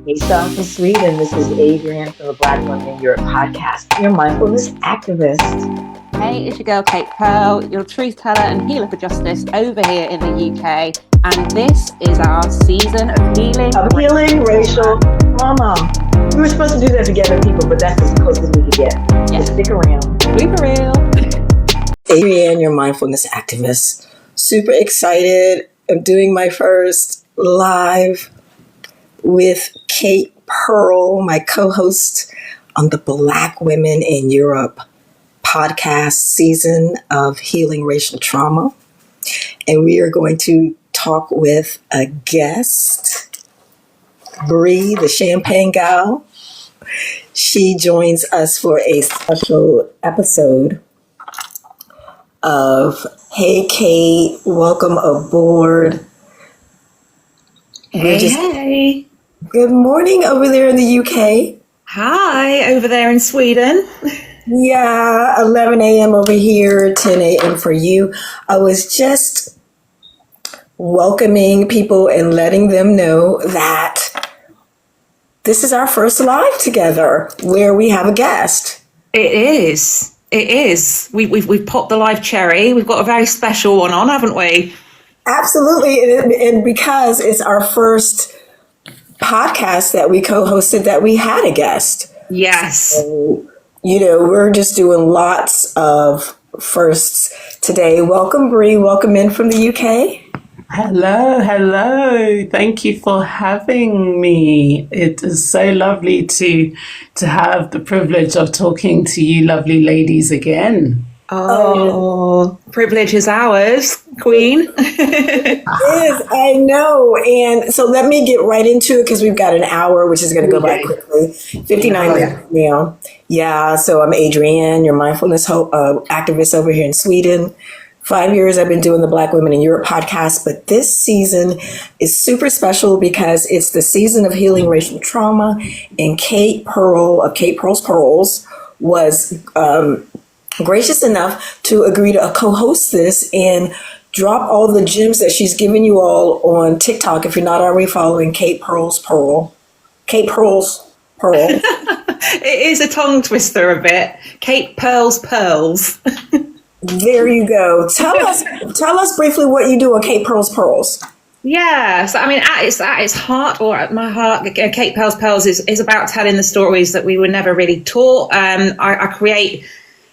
Hey, so I'm from Sweden. This is Adrianne from the Black Women in Europe podcast, your mindfulness activist. Hey, it's your girl Kate Pearl, your truth teller and healer for justice over here in the UK. And this is our season of healing racial trauma. We were supposed to do that together, people, but that's as close as we could get. Yeah. So stick around. We for real. Adrianne, your mindfulness activist. Super excited. I'm doing my first live with Kate Pearl, my co-host on the Black Women in Europe podcast season of healing racial trauma. And we are going to talk with a guest, Bree, the champagne gal. She joins us for a special episode of Hey Kate, welcome aboard. Hey. Good morning over there in the UK. Hi, over there in Sweden. Yeah, 11 a.m. over here, 10 a.m. for you. I was just welcoming people and letting them know that this is our first live together where we have a guest. It is. We've popped the live cherry. We've got a very special one on, haven't we? Absolutely. And because it's our first podcast that we co-hosted that we had a guest. Yes. So, we're just doing lots of firsts today. Welcome, Bree. Welcome in from the UK. Hello. Thank you for having me. It is so lovely to have the privilege of talking to you lovely ladies again. Oh, privilege is ours, Queen. Yes, I know. And so let me get right into it because we've got an hour, which is going to go by quickly. 59 minutes now. Yeah, so I'm Adrianne, your mindfulness activist over here in Sweden. 5 years I've been doing the Black Women in Europe podcast, but this season is super special because it's the season of healing racial trauma, and Kate Pearl of Kate Pearl's Pearls was gracious enough to agree to co-host this and drop all the gems that she's given you all on TikTok. If you're not already following Kate Pearl's Pearl. It is a tongue twister a bit. Kate Pearl's Pearls. There you go. Tell us briefly what you do on Kate Pearl's Pearls. Yeah, so I mean, at its heart, or at my heart, Kate Pearl's Pearls is about telling the stories that we were never really taught. I create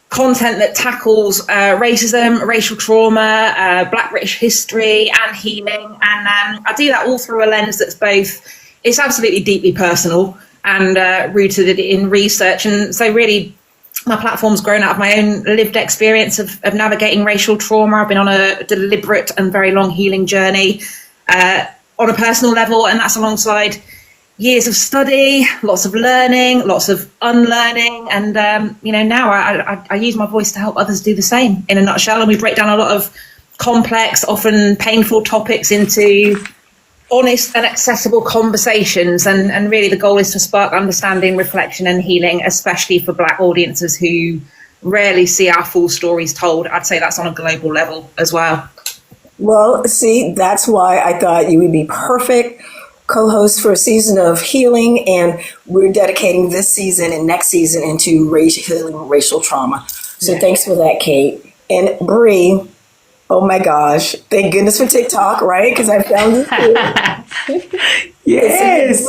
content that tackles racism, racial trauma, Black British history and healing. And I do that all through a lens that's both, it's absolutely deeply personal and rooted in research. And so really, my platform's grown out of my own lived experience of navigating racial trauma. I've been on a deliberate and very long healing journey on a personal level, and that's alongside years of study, lots of learning, lots of unlearning, and now I use my voice to help others do the same. In a nutshell, and we break down a lot of complex, often painful topics into honest and accessible conversations, and really the goal is to spark understanding, reflection and healing, especially for Black audiences who rarely see our full stories told. I'd say that's on a global level as well. Well, see, that's why I thought you would be perfect co-host for a season of healing, and we're dedicating this season and next season into healing racial trauma. So Thanks for that, Kate. And Bree, oh my gosh, thank goodness for TikTok, right? Because I found it. Yes.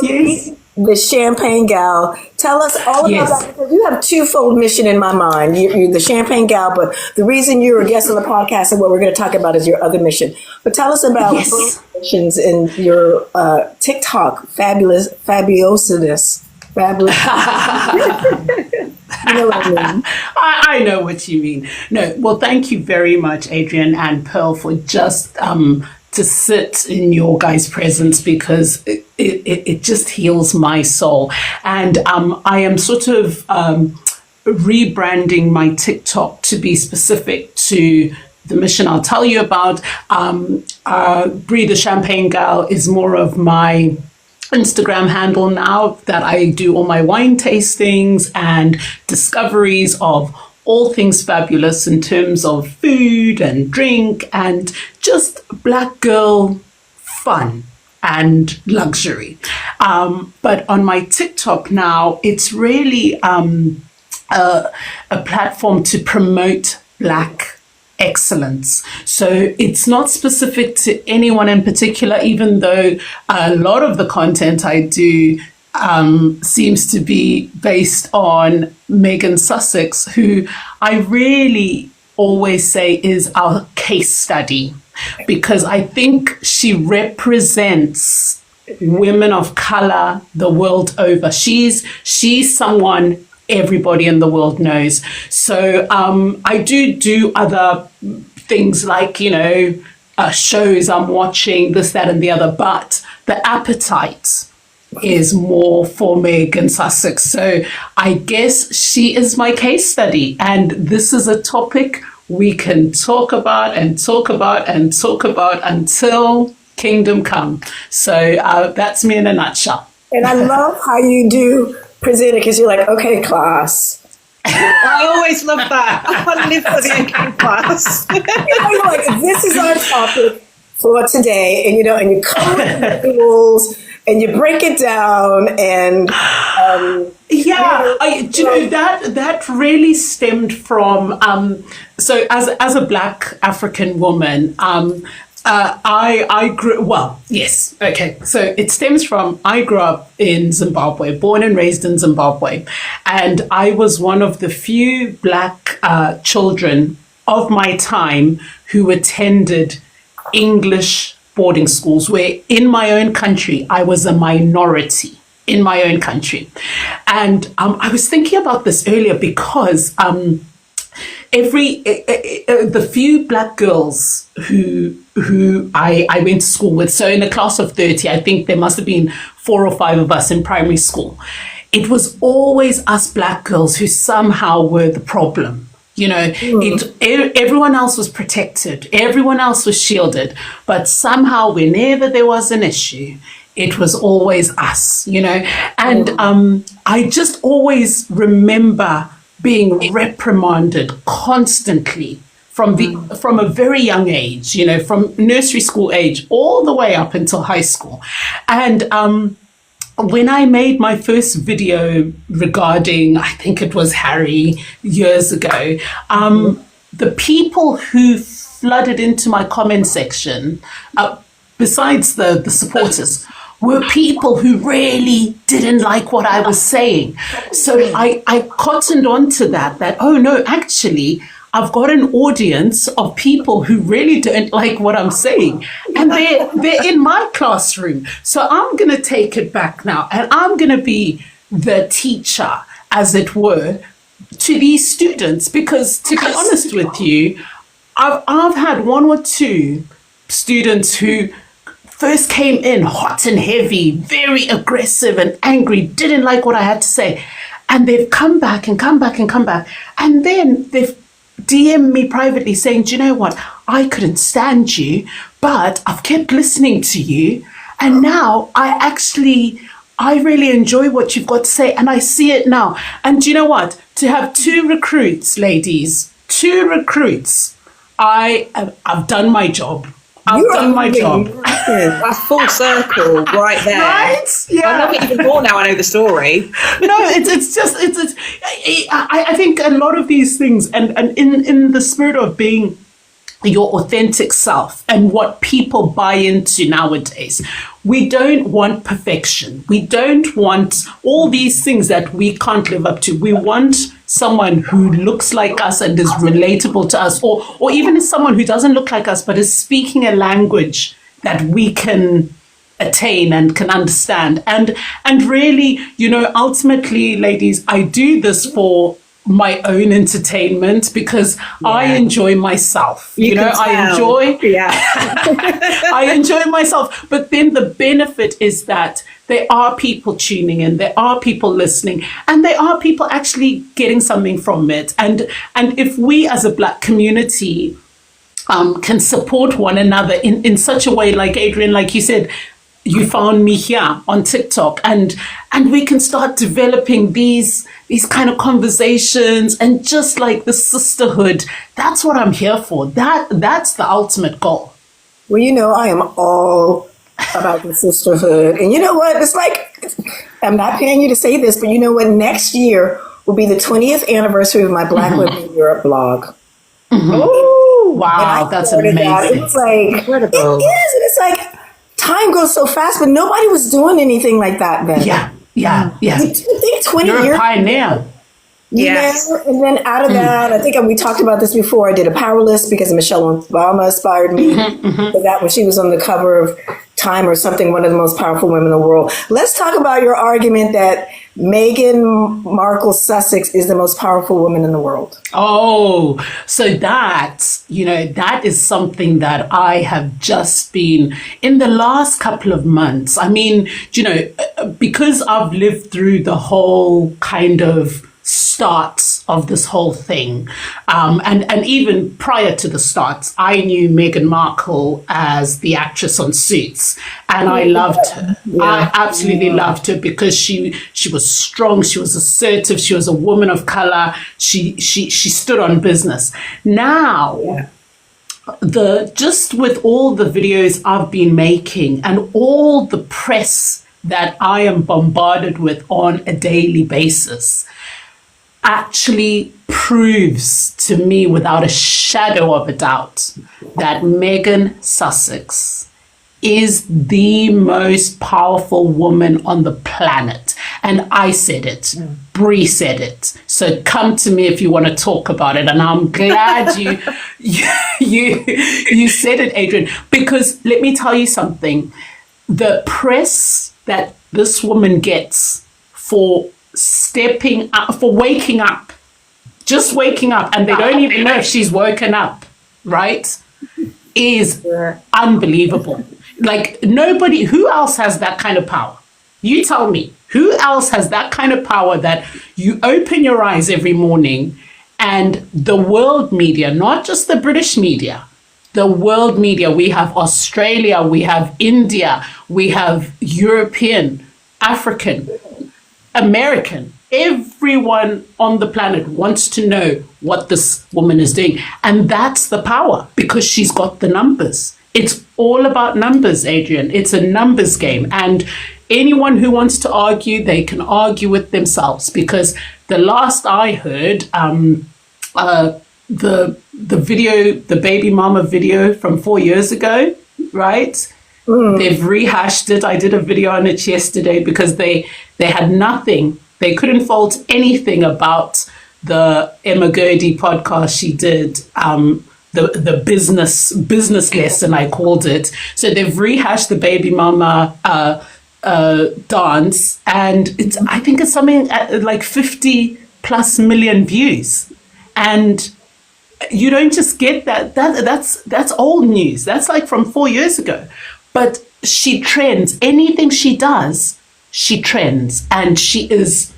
The champagne gal. Tell us all about that, because you have twofold mission in my mind. You're the champagne gal, but the reason you're a guest on the podcast and what we're going to talk about is your other mission. But tell us about both missions and your TikTok fabulousness. Fabulous. You know what I mean? I know what you mean. No, well, thank you very much, Adrianne and Pearl, for just to sit in your guys' presence, because it just heals my soul. And I am sort of rebranding my TikTok to be specific to the mission I'll tell you about. Bree the Champagne Gal is more of my Instagram handle now, that I do all my wine tastings and discoveries of all things fabulous in terms of food and drink and just Black girl fun and luxury. But on my TikTok now, it's really a platform to promote Black excellence. So it's not specific to anyone in particular, even though a lot of the content I do seems to be based on Megan Sussex, who I really always say is our case study, because I think she represents women of color the world over. She's someone everybody in the world knows. So I do other things like, shows I'm watching, this, that, and the other, but the appetite is more for Megan Sussex. So I guess she is my case study. And this is a topic we can talk about and talk about and talk about until kingdom come. So that's me in a nutshell. And I love how you do present it, because you're like, okay, class. I always love that. I live for the okay class. You're like, this is our topic for today, and and you come with the rules and you break it down, and that really stemmed from so as a Black African woman, I grew, well, yes, okay. So it stems from, I grew up in Zimbabwe, born and raised in Zimbabwe. And I was one of the few Black children of my time who attended English boarding schools, where in my own country, I was a minority in my own country. And I was thinking about this earlier because the few Black girls who I went to school with, so in a class of 30, I think there must have been 4 or 5 of us in primary school. It was always us Black girls who somehow were the problem. Everyone else was protected, everyone else was shielded, but somehow whenever there was an issue, it was always us, and I just always remember being reprimanded constantly from a very young age, from nursery school age all the way up until high school. And when I made my first video regarding, I think it was Harry years ago, the people who flooded into my comment section, besides the supporters, were people who really didn't like what I was saying. So I cottoned on to that, oh no, actually, I've got an audience of people who really don't like what I'm saying. And they're in my classroom. So I'm going to take it back now. And I'm going to be the teacher, as it were, to these students. Because to be honest with you, I've had 1 or 2 students who first came in hot and heavy, very aggressive and angry, didn't like what I had to say. And they've come back and come back and come back. And then they've DM me privately saying, do you know what? I couldn't stand you, but I've kept listening to you. And now I really enjoy what you've got to say. And I see it now. And do you know what? To have 2 recruits, ladies, 2 recruits, I've done my job. I've done my job. That's full circle right there. Right? Yeah. I love it even more now I know the story. No, I think a lot of these things, and in the spirit of being your authentic self and what people buy into nowadays, we don't want perfection. We don't want all these things that we can't live up to. We want someone who looks like us and is relatable to us, or even is someone who doesn't look like us but is speaking a language that we can attain and can understand. And really, ultimately, ladies, I do this for my own entertainment because I enjoy myself. I enjoy myself. But then the benefit is that there are people tuning in, there are people listening, and there are people actually getting something from it. And if we as a Black community can support one another in such a way, like Adrianne, like you said, you found me here on TikTok, and we can start developing these kind of conversations and just like the sisterhood. That's what I'm here for. That's the ultimate goal. Well, I am all about the sisterhood. And you know what? It's like, I'm not paying you to say this, but you know what? Next year will be the 20th anniversary of my Black Women in Europe blog. Oh, wow, that's amazing. It was like, Incredible. It is. And it's like, time goes so fast, but nobody was doing anything like that then. Yeah. I think 20 You're years a pioneer. Yes. And then out of that, I think we talked about this before. I did a power list because Michelle Obama inspired me for that when she was on the cover of Time or something, one of the most powerful women in the world. Let's talk about your argument that Meghan Markle Sussex is the most powerful woman in the world. Oh, so that is something that I have just been in the last couple of months. I mean, because I've lived through the whole kind of start of this whole thing. And even prior to the start, I knew Meghan Markle as the actress on Suits, and I loved her. Yeah. I absolutely loved her because she was strong, she was assertive, she was a woman of color, she stood on business. Now, just with all the videos I've been making and all the press that I am bombarded with on a daily basis, actually proves to me without a shadow of a doubt that Meghan Sussex is the most powerful woman on the planet. And I said it. Bree said it. So come to me if you want to talk about it. And I'm glad you said it, Adrianne, because let me tell you something. The press that this woman gets for stepping up, for waking up, just waking up, and they don't even know if she's woken up, right, is unbelievable. Like, nobody, who else has that kind of power? You tell me, who else has that kind of power that you open your eyes every morning and the world media, not just the British media, the world media, we have Australia, we have India, we have European, African, American, everyone on the planet wants to know what this woman is doing. And that's the power, because she's got the numbers. It's all about numbers, Adrianne. It's a numbers game. And anyone who wants to argue, they can argue with themselves, because the last I heard, the video, the baby mama video from 4 years ago, right? They've rehashed it. I did a video on it yesterday because they had nothing. They couldn't fault anything about the Emma Gurdy podcast she did, the business lesson, I called it. So they've rehashed the baby mama dance, and I think it's something like 50 plus million views. And you don't just get that. That's old news. That's like from 4 years ago. But she trends. Anything she does, she trends. And there's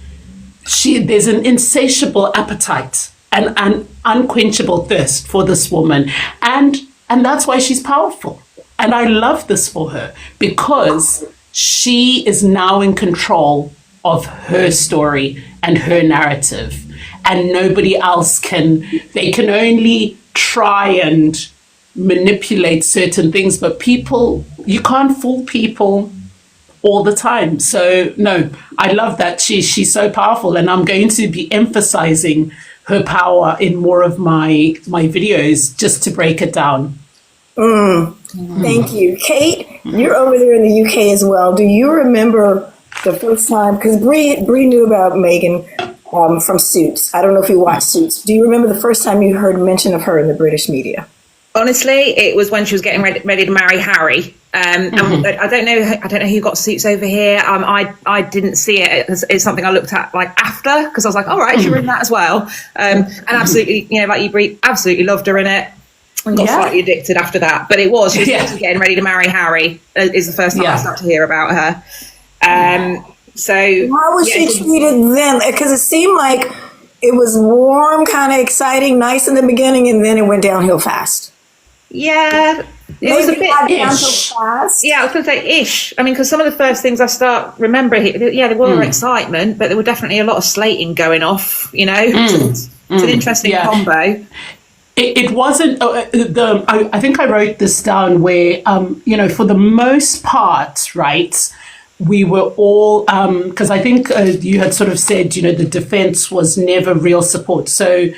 an insatiable appetite and an unquenchable thirst for this woman. And that's why she's powerful. And I love this for her, because she is now in control of her story and her narrative. And nobody else they can only try and manipulate certain things, but you can't fool people all the time. So no, I love that she's so powerful, and I'm going to be emphasizing her power in more of my videos, just to break it down. Thank you. Kate, you're over there in the UK as well. Do you remember the first time, because Bree knew about Meghan from Suits. I don't know if you watched Suits. Do you remember the first time you heard mention of her in the British media? Honestly, it was when she was getting ready to marry Harry. And I don't know who got Suits over here. I didn't see it. It's something I looked at like after, because I was like, all right, she's in that as well. And absolutely, like you, Bree, absolutely loved her in it, and got slightly addicted after that. But she was getting ready to marry Harry. Is the first time I started to hear about her. So how was she treated then? Because it seemed like it was warm, kind of exciting, nice in the beginning, and then it went downhill fast. Yeah, it was a bit ish. Yeah, I was going to say ish. I mean, because some of the first things I start remembering, there were excitement, but there were definitely a lot of slating going off. It's an interesting combo. it wasn't I think I wrote this down where for the most part, right, we were all because I think you had sort of said the defense was never real support. So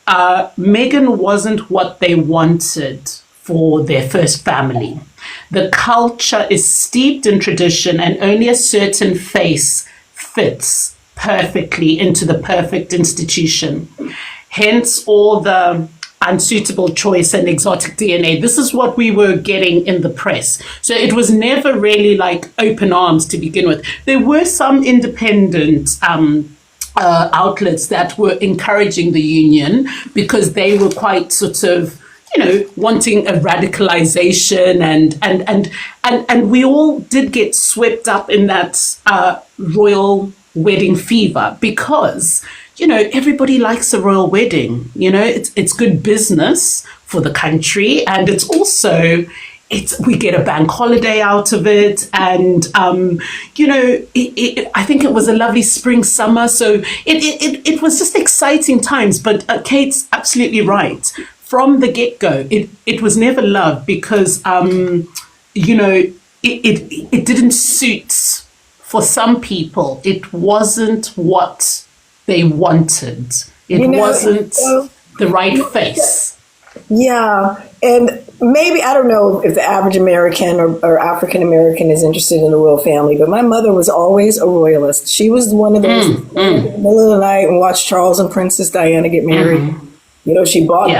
Meghan wasn't what they wanted for their first family. The culture is steeped in tradition, and only a certain face fits perfectly into the perfect institution. Hence all the unsuitable choice and exotic DNA. This is what we were getting in the press. So it was never really like open arms to begin with. There were some independent outlets that were encouraging the union because they were quite sort of, wanting a radicalization and we all did get swept up in that royal wedding fever because everybody likes a royal wedding. It's good business for the country, and it's also we get a bank holiday out of it, and I think it was a lovely spring summer, so it was just exciting times. But Kate's absolutely right. From the get-go, it was never love because it didn't suit for some people. It wasn't what they wanted. It wasn't the right face. Yeah. And maybe, I don't know if the average American or African American is interested in the royal family, but my mother was always a royalist. She was one of those in the middle of the night and watched Charles and Princess Diana get married. She bought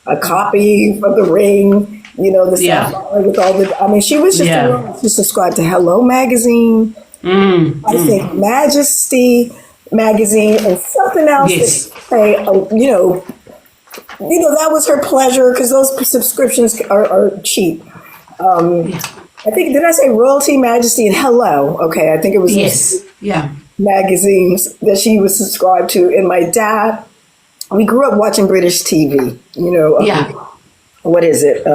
a copy of the ring, the sapphire with all the, she was just a woman. She subscribed to Hello magazine, I think Majesty magazine, and something else that say, that was her pleasure because those subscriptions are cheap. I think, did I say Royalty, Majesty, and Hello? Okay, I think it was magazines that she was subscribed to. And my dad, we grew up watching British TV, what is it?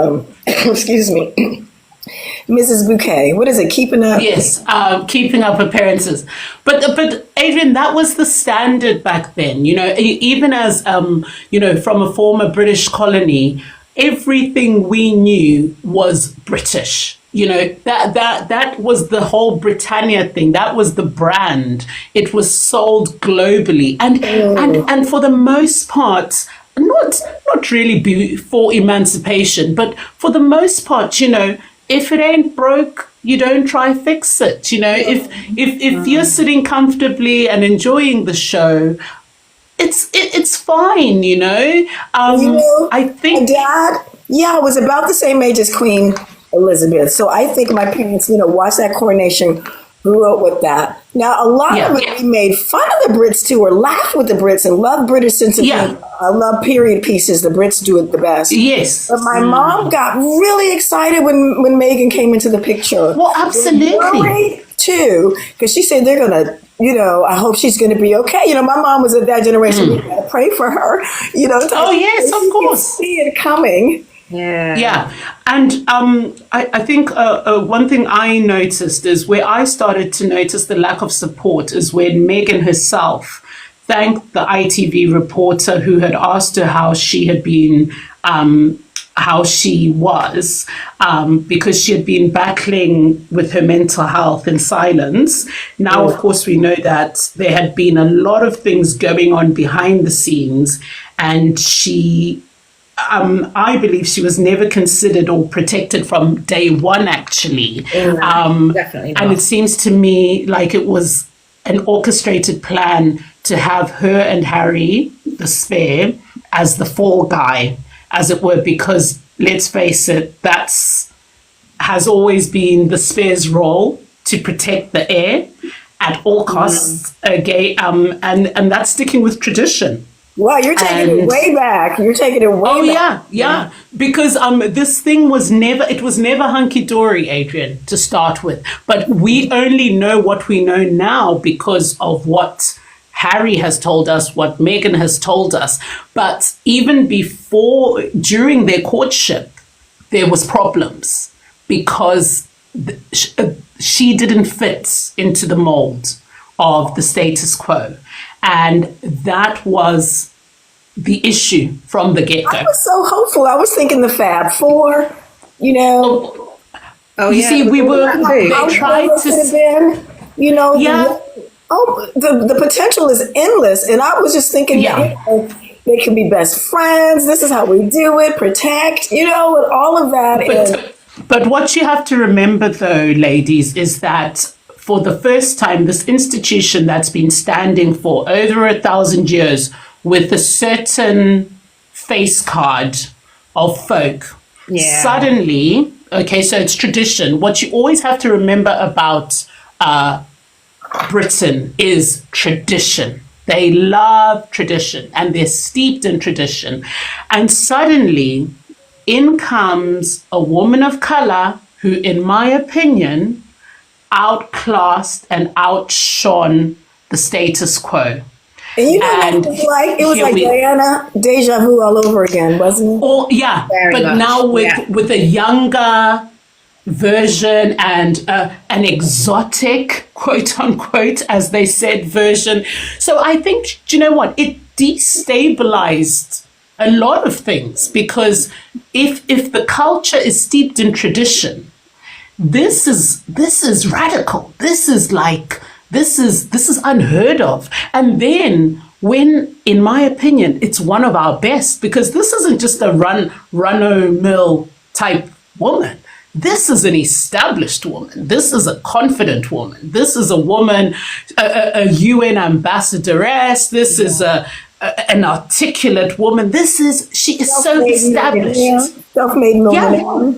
Excuse me. Mrs. Bouquet. What is it? Keeping Up? Yes, Keeping Up Appearances. But Adrianne, that was the standard back then. Even as from a former British colony, everything we knew was British. That was the whole Britannia thing. That was the brand. It was sold globally, and for the most part, not really before emancipation, but for the most part, if it ain't broke, you don't try fix it. If you're sitting comfortably and enjoying the show, it's fine. I think my dad, was about the same age as Queen Elizabeth. So I think my parents, watched that coronation, grew up with that. Now, a lot of it, we made fun of the Brits too, or laughed with the Brits and loved British sense of humor. I love period pieces. The Brits do it the best. Yes. But my mom got really excited when Meghan came into the picture. Well, absolutely. Too, because she said they're going to, I hope she's going to be okay. My mom was at that generation. We got to pray for her, Oh, yes, of course. See it coming. Yeah. And I think one thing I noticed is where I started to notice the lack of support is when Meghan herself thanked the ITV reporter who had asked her how she had been, how she was, because she had been battling with her mental health in silence. Now, of course, we know that there had been a lot of things going on behind the scenes, and she... I believe she was never considered or protected from day one, actually. Definitely not. And it seems to me like it was an orchestrated plan to have her and Harry, the spare, as the fall guy, as it were, because let's face it, has always been the spare's role to protect the heir at all costs. And that's sticking with tradition. Wow, you're taking it way back. You're taking it way back. Yeah. Because this thing was never hunky-dory, Adrianne, to start with. But we only know what we know now because of what Harry has told us, what Meghan has told us. But even during their courtship, there was problems because she didn't fit into the mold of the status quo. And that was the issue from the get-go. I was so hopeful. I was thinking the Fab Four, you know. You see, we were, they tried to, been, you know, yeah. the potential is endless. And I was just thinking, they could be best friends. This is how we do it, protect, you know, and all of that. But what you have to remember, though, ladies, is that for the first time, this institution that's been standing for over 1,000 years with a certain face card of folk, suddenly, okay, so it's tradition. What you always have to remember about Britain is tradition. They love tradition and they're steeped in tradition. And suddenly, in comes a woman of color who, in my opinion, outclassed and outshone the status quo. And you know, it was like Diana, deja vu all over again, wasn't it? Oh, yeah, very but much. Now with a younger version and an exotic, quote unquote, as they said, version. So I think, do you know what? It destabilized a lot of things, because if the culture is steeped in tradition, this is radical. This is unheard of. And then when, in my opinion, it's one of our best, because this isn't just a run-o'-mill type woman. This is an established woman. This is a confident woman. This is a woman, a UN ambassadoress. This is an articulate woman. She is so established. Self-made millionaire.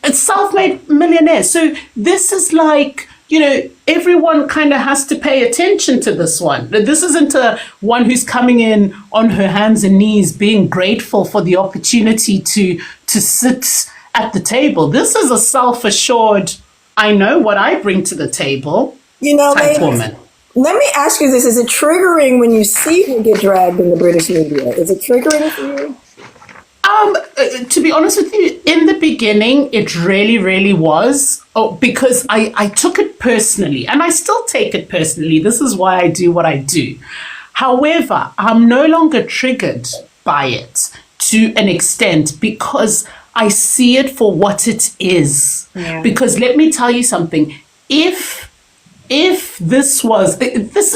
It's self-made millionaire. So this is like, you know, everyone kind of has to pay attention to this one. This isn't a one who's coming in on her hands and knees, being grateful for the opportunity to sit at the table. This is a self-assured, I know what I bring to the table, you know, type woman. Let me ask you this. Is it triggering when you see her get dragged in the British media? Is it triggering for you? To be honest with you, in the beginning, it really, really was. Because I took it personally, and I still take it personally. This is why I do what I do. However, I'm no longer triggered by it to an extent, because I see it for what it is. Yeah. Because let me tell you something. If this was, this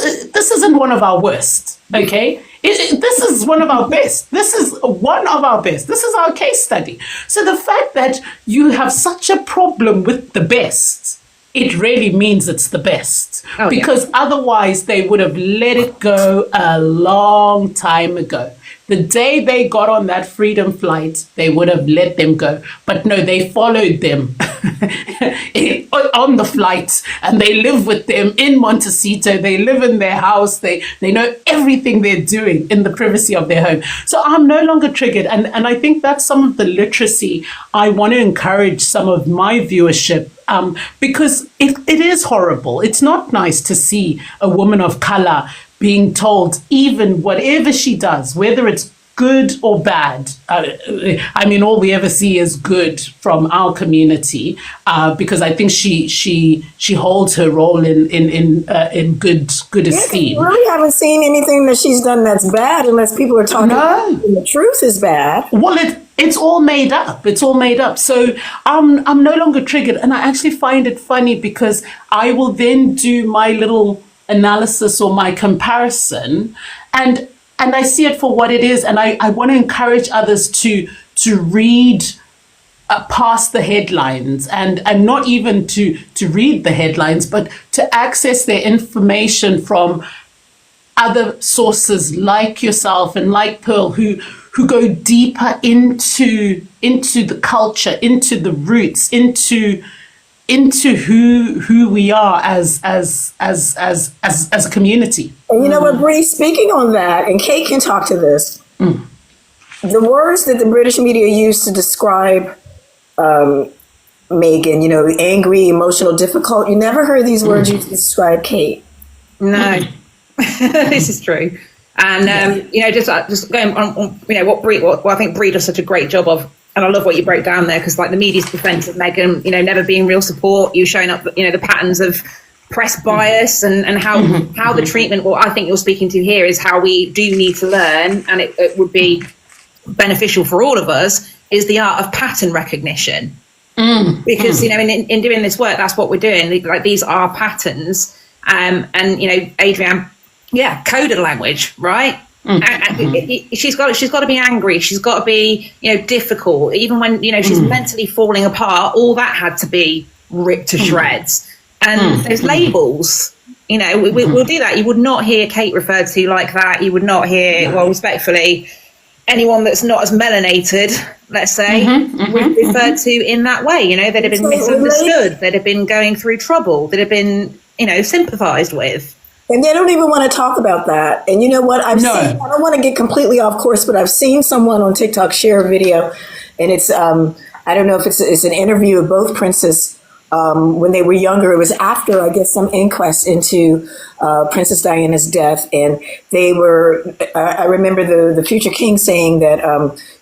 isn't one of our worst, okay? This is one of our best. This is one of our best. This is our case study. So the fact that you have such a problem with the best, it really means it's the best. Because otherwise they would have let it go a long time ago. The day they got on that freedom flight, they would have let them go. But no, they followed them on the flight, and they live with them in Montecito. They live in their house. They know everything they're doing in the privacy of their home. So I'm no longer triggered. And I think that's some of the literacy I want to encourage some of my viewership, because it is horrible. It's not nice to see a woman of color being told, even whatever she does, whether it's good or bad. I mean, all we ever see is good from our community, because I think she holds her role in good esteem. We really haven't seen anything that she's done that's bad, unless people are talking about the truth is bad. Well, it's all made up. It's all made up. So I'm no longer triggered, and I actually find it funny, because I will then do my little analysis or my comparison, and I see it for what it is, and I want to encourage others to read past the headlines, and not even to read the headlines, but to access their information from other sources like yourself and like Pearl, who go deeper into the culture, into the roots, into who we are as a community. And you know what, Bree, speaking on that, and Kate can talk to this, the words that the British media use to describe Meghan, you know, angry, emotional, difficult, you never heard these words used to describe Kate. No, this is true. And, you know, just going on, you know, what I think Bree does such a great job of. And I love what you broke down there, because like the media's defense of Meghan, you know, never being real support, you showing up, you know, the patterns of press bias and how the treatment, what I think you're speaking to here is how we do need to learn, and it would be beneficial for all of us, is the art of pattern recognition. Because, you know, in doing this work, that's what we're doing. Like, these are patterns. And, you know, Adrianne, coded language, right? She's got to be angry. She's got to be, you know, difficult. Even when, you know, she's mentally falling apart, all that had to be ripped to shreds. And those labels, you know, we'll do that. You would not hear Kate referred to like that. You would not hear, well, respectfully, anyone that's not as melanated, let's say, referred to in that way. You know, they'd have been misunderstood. They'd have been going through trouble. They'd have been, you know, sympathized with. And they don't even want to talk about that. And you know what? I don't want to get completely off course, but I've seen someone on TikTok share a video, and it's, I don't know if it's an interview of both Princess when they were younger. It was after, I guess, some inquest into Princess Diana's death. And they were, I remember the future king saying that,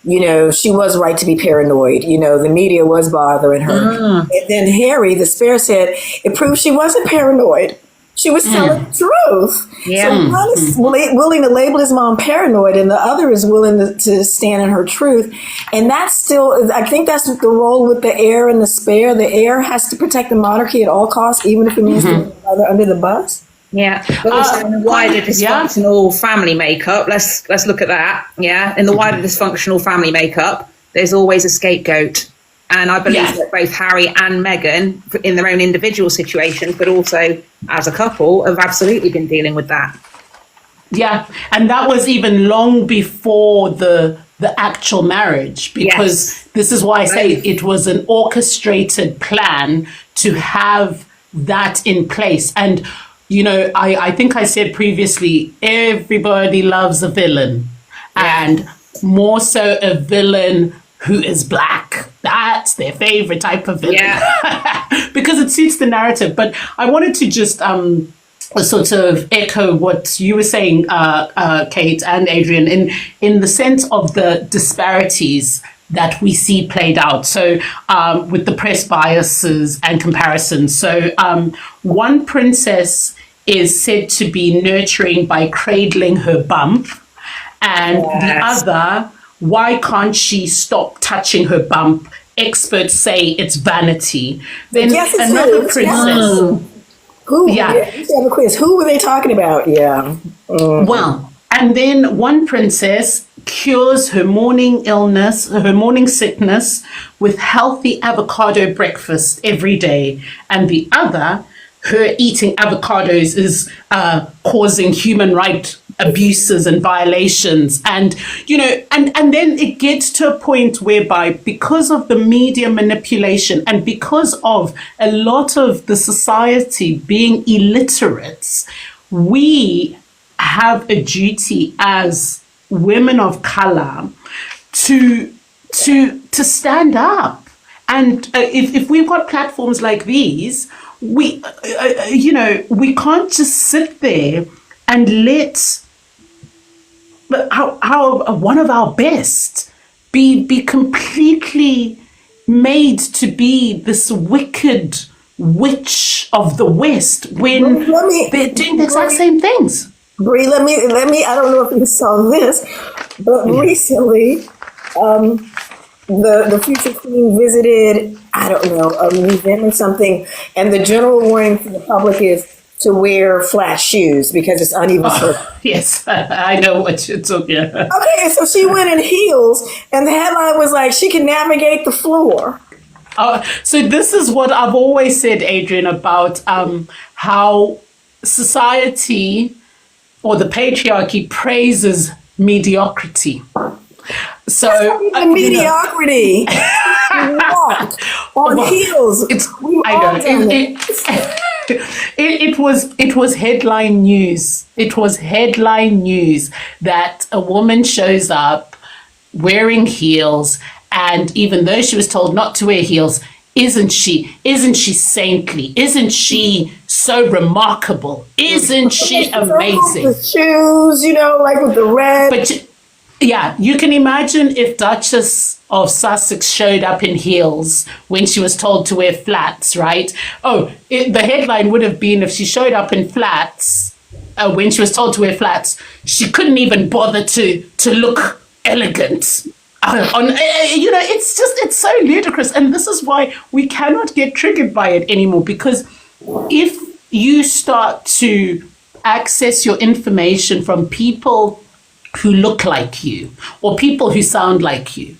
you know, she was right to be paranoid. You know, the media was bothering her. And then Harry, the spare, said it proved she wasn't paranoid. She was telling the truth. Yeah. So one is willing to label his mom paranoid, and the other is willing to stand in her truth. And that's still, I think that's the role with the heir and the spare. The heir has to protect the monarchy at all costs, even if it means to put the under the bus. Yeah, but also in the wider dysfunctional family makeup, let's look at that. Yeah, in the wider dysfunctional family makeup, there's always a scapegoat. And I believe that both Harry and Meghan, in their own individual situations, but also as a couple, have absolutely been dealing with that. Yeah, and that was even long before the actual marriage, because this is why I say it was an orchestrated plan to have that in place. And, you know, I think I said previously, everybody loves a villain, and more so a villain who is black. That's their favorite type of villain, because it suits the narrative. But I wanted to just sort of echo what you were saying, Kate and Adrianne, in the sense of the disparities that we see played out. So with the press biases and comparisons. So one princess is said to be nurturing by cradling her bump, and the other, why can't she stop touching her bump? Experts say it's vanity. Then another princess. Who? Yeah. Let's have a quiz. Who were they talking about? Yeah. Well, and then one princess cures her morning illness, her morning sickness, with healthy avocado breakfast every day, and the other, her eating avocados is causing human rights abuses and violations. And, you know, and then it gets to a point whereby, because of the media manipulation and because of a lot of the society being illiterates, we have a duty as women of color to stand up. And if we've got platforms like these, we you know, we can't just sit there and let how one of our best be completely made to be this wicked witch of the West when they're doing the exact same things. Bree, let me. I don't know if you saw this, but recently, the future queen visited, I don't know, a museum or something, and the general warning for the public is to wear flat shoes because it's uneven surface. Yes, I know what you're talking about. Okay, so she went in heels, and the headline was like, she can navigate the floor. So this is what I've always said, Adrianne, about how society or the patriarchy praises mediocrity. So mediocrity. Walk on heels. It was headline news. It was headline news that a woman shows up wearing heels, and even though she was told not to wear heels, isn't she saintly? Isn't she so remarkable? Isn't she amazing? The shoes, you know, like with the red. But you can imagine if Duchess of Sussex showed up in heels when she was told to wear flats, right? The headline would have been if she showed up in flats when she was told to wear flats, she couldn't even bother to look elegant. It's so ludicrous. And this is why we cannot get triggered by it anymore, because if you start to access your information from people who look like you or people who sound like you,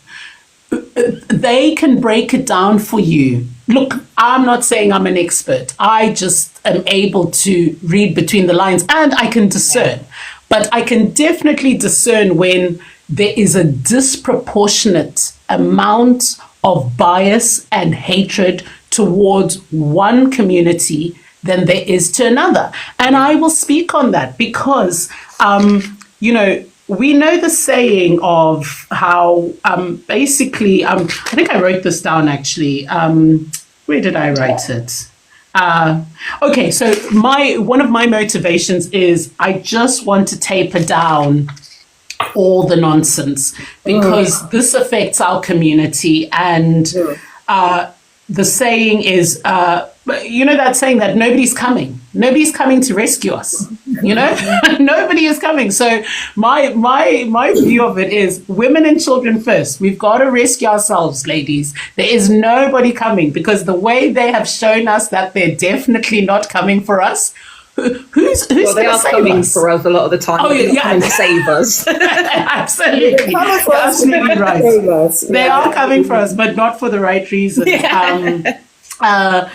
they can break it down for you. Look, I'm not saying I'm an expert. I just am able to read between the lines and I can discern. But I can definitely discern when there is a disproportionate amount of bias and hatred towards one community than there is to another. And I will speak on that because, we know the saying of how basically, I think I wrote this down actually. Where did I write it? Okay, so one of my motivations is I just want to taper down all the nonsense because this affects our community. And the saying is, that saying that nobody's coming to rescue us, nobody is coming. So my view of it is women and children first. We've got to rescue ourselves, ladies. There is nobody coming because the way they have shown us that they're definitely not coming for us. Who's well, they are coming us? For us a lot of the time. Oh, yeah, coming to save us. Absolutely, you're absolutely right. They are coming for us, but not for the right reasons. Yeah. I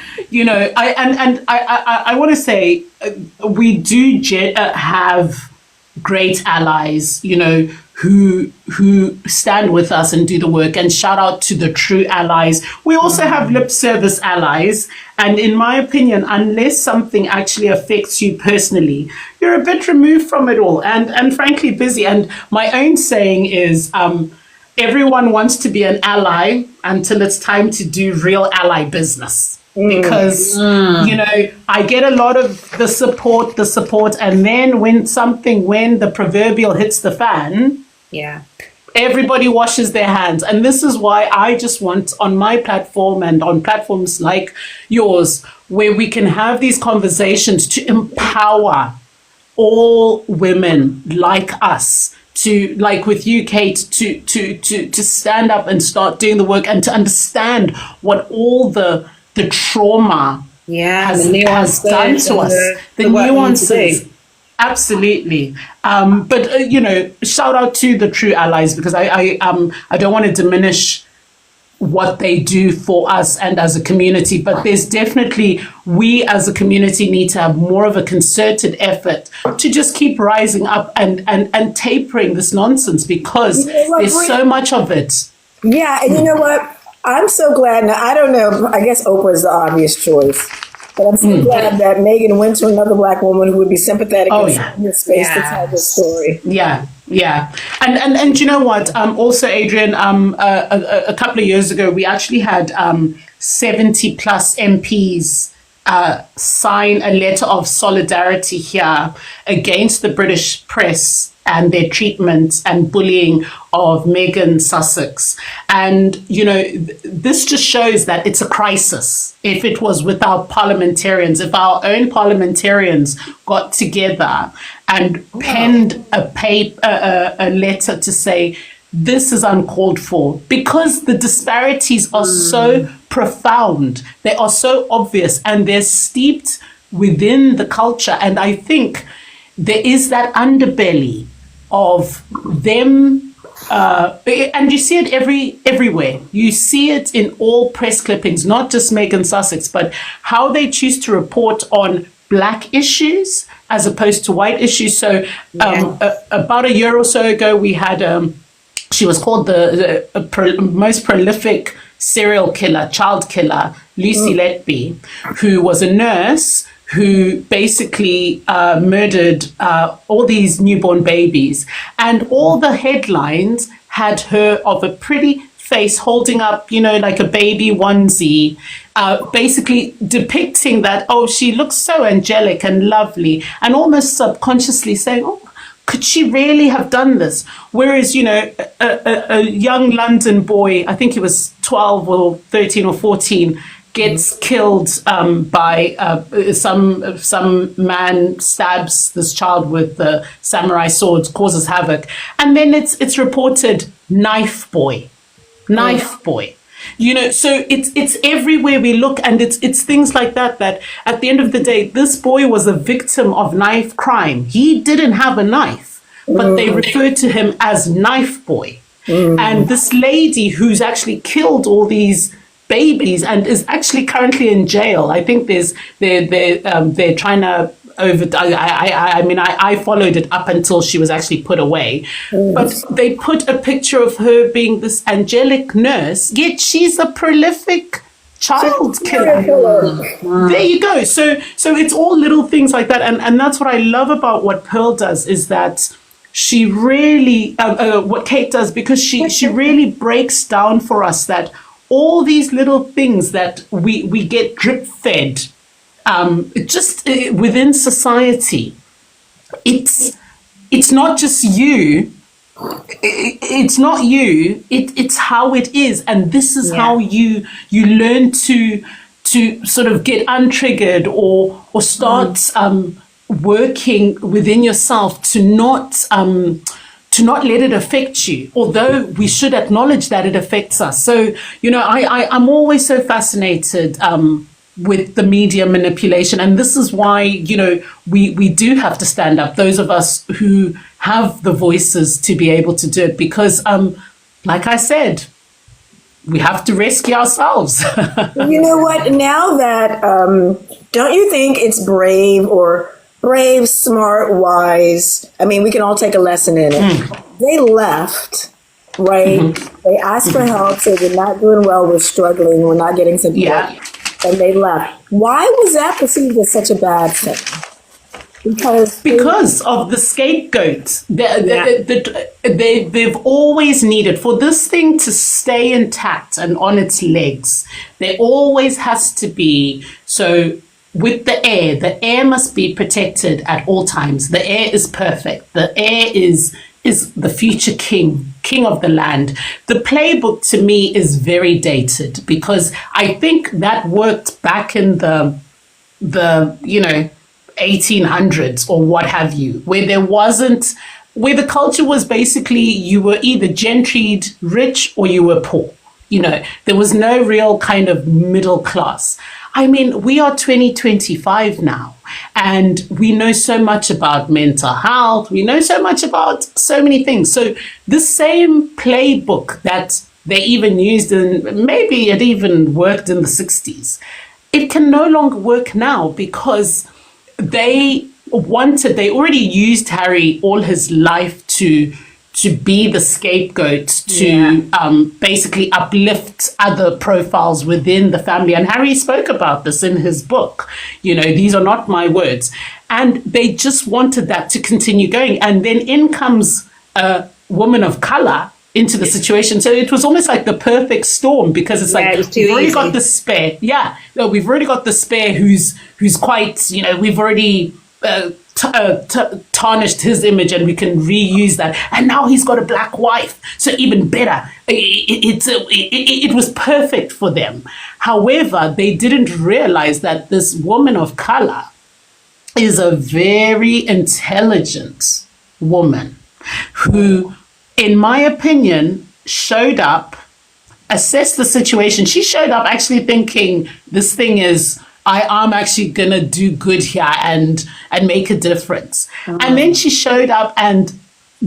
want to say we do have great allies, who stand with us and do the work, and shout out to the true allies. We also have lip service allies. And in my opinion, unless something actually affects you personally, you're a bit removed from it all and frankly busy. And my own saying is, everyone wants to be an ally until it's time to do real ally business. Because, I get a lot of the support. And then when the proverbial hits the fan, everybody washes their hands. And this is why I just want on my platform and on platforms like yours, where we can have these conversations to empower all women like us, to, like with you, Kate, to stand up and start doing the work and to understand what all the trauma has done to us. The nuances. Absolutely. But shout out to the true allies, because I don't want to diminish what they do for us and as a community, but there's definitely, we as a community need to have more of a concerted effort to just keep rising up and tapering this nonsense, because there's so much of it. Yeah, and you know what? I'm so glad. Now, I don't know. I guess Oprah's the obvious choice. But I'm so glad that Meghan went to another Black woman who would be sympathetic in the space to tell the story. Yeah. And you know what? Also, Adrianne, a couple of years ago, we actually had 70 plus MPs sign a letter of solidarity here against the British press and their treatment and bullying of Meghan Sussex. And, this just shows that it's a crisis. If it was with our parliamentarians, if our own parliamentarians got together and penned a letter to say, this is uncalled for, because the disparities are so profound, they are so obvious, and they're steeped within the culture. And I think there is that underbelly of them, and you see it everywhere. You see it in all press clippings, not just Meghan Sussex, but how they choose to report on Black issues as opposed to white issues. So about a year or so ago, we had, she was called the most prolific serial killer, child killer, Lucy Letby, who was a nurse who basically murdered all these newborn babies. And all the headlines had her of a pretty face holding up, like a baby onesie, basically depicting that, she looks so angelic and lovely, and almost subconsciously saying, could she really have done this? Whereas, a young London boy, I think he was 12 or 13 or 14, gets killed by some man stabs this child with the samurai swords, causes havoc, and then it's reported knife boy. So it's everywhere we look, and it's things like that at the end of the day, this boy was a victim of knife crime. He didn't have a knife, but they referred to him as knife boy. And this lady who's actually killed all these babies and is actually currently in jail. I think they're trying to I followed it up until she was actually put away. But they put a picture of her being this angelic nurse, yet she's a prolific child killer. There you go. So it's all little things like that. And that's what I love about what Pearl does, is that she really, what Kate does, because she really breaks down for us that all these little things that we get drip fed just within society, it's not just you. It's not you. It's how it is, and this is how you learn to sort of get untriggered or start working within yourself to not let it affect you, although we should acknowledge that it affects us. So, I'm always so fascinated with the media manipulation. And this is why, we do have to stand up, those of us who have the voices to be able to do it, because, like I said, we have to rescue ourselves. You know what? Now that, don't you think it's brave, smart, wise? I mean, we can all take a lesson in it. They left, right? They asked for help, said we're not doing well, we're struggling, we're not getting support. Yeah. And they left. Why was that perceived as such a bad thing? Because of the scapegoat. They've always needed, for this thing to stay intact and on its legs, there always has to be, so with the air must be protected at all times. The air is perfect. The air is the future king of the land. The playbook to me is very dated, because I think that worked back in the 1800s or what have you, where the culture was basically you were either gentried rich or you were poor. There was no real kind of middle class. I mean, we are 2025 now, and we know so much about mental health. We know so much about so many things. So the same playbook that they even used maybe it even worked in the 60s, it can no longer work now, because they already used Harry all his life to be the scapegoat, to basically uplift other profiles within the family. And Harry spoke about this in his book. These are not my words. And they just wanted that to continue going. And then in comes a woman of color into the situation. So it was almost like the perfect storm, because it's like, we've already got the spare. Yeah, no, we've already got the spare who's quite, we've already tarnished his image, and we can reuse that. And now he's got a black wife, so even better. It was perfect for them. However, they didn't realize that this woman of color is a very intelligent woman who, in my opinion, showed up, assessed the situation. She showed up actually thinking, this thing is, I'm actually going to do good here and make a difference. And then she showed up, and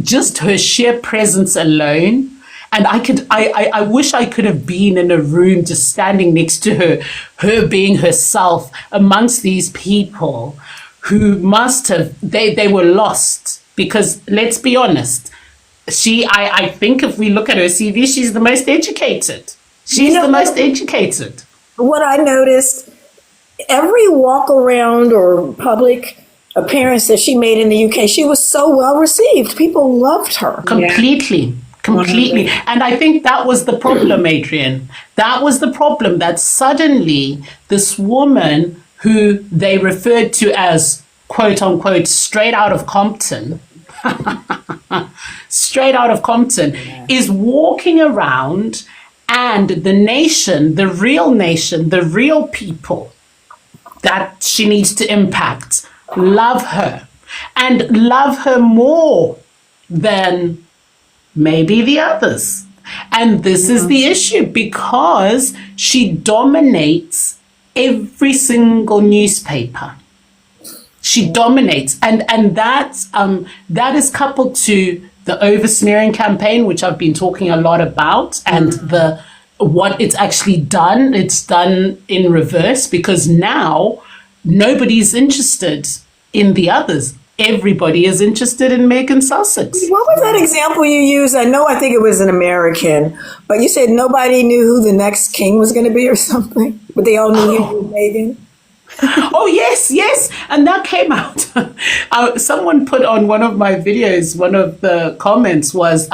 just her sheer presence alone, and I wish I could have been in a room just standing next to her being herself amongst these people who must have, they were lost, because let's be honest, I think if we look at her CV, she's the most educated. She's the most educated. What I noticed, every walk around or public appearance that she made in the UK, she was so well received. People loved her. Completely. And I think that was the problem, Adrianne. That was the problem, that suddenly this woman who they referred to as, quote unquote, straight out of Compton, straight out of Compton, is walking around, and the nation, the real people that she needs to impact, love her and love her more than maybe the others. And this is the issue, because she dominates every single newspaper. She dominates, and that is coupled to the over-smearing campaign, which I've been talking a lot about, and what it's actually done. It's done in reverse, because now nobody's interested in the others. Everybody is interested in Meghan Sussex. What was that example you used? I think it was an American, but you said nobody knew who the next king was going to be or something, but they all knew you were Meghan. Oh, yes. And that came out. Someone put on one of my videos, one of the comments was,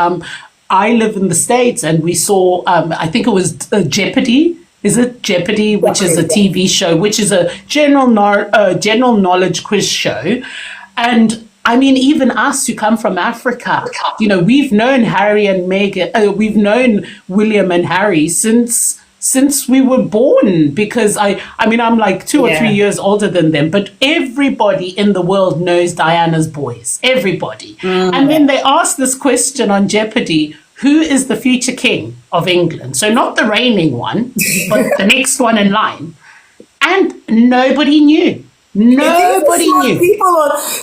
I live in the States, and we saw, I think it was Jeopardy. Is it Jeopardy, which is a TV show, which is a general knowledge quiz show. And I mean, even us who come from Africa, we've known Harry and Meghan, we've known William and Harry since we were born, because I'm like 2 or 3 years older than them, but everybody in the world knows Diana's boys, everybody. And then they asked this question on Jeopardy: who is the future king of England? So not the reigning one, but the next one in line. And nobody knew. Nobody knew.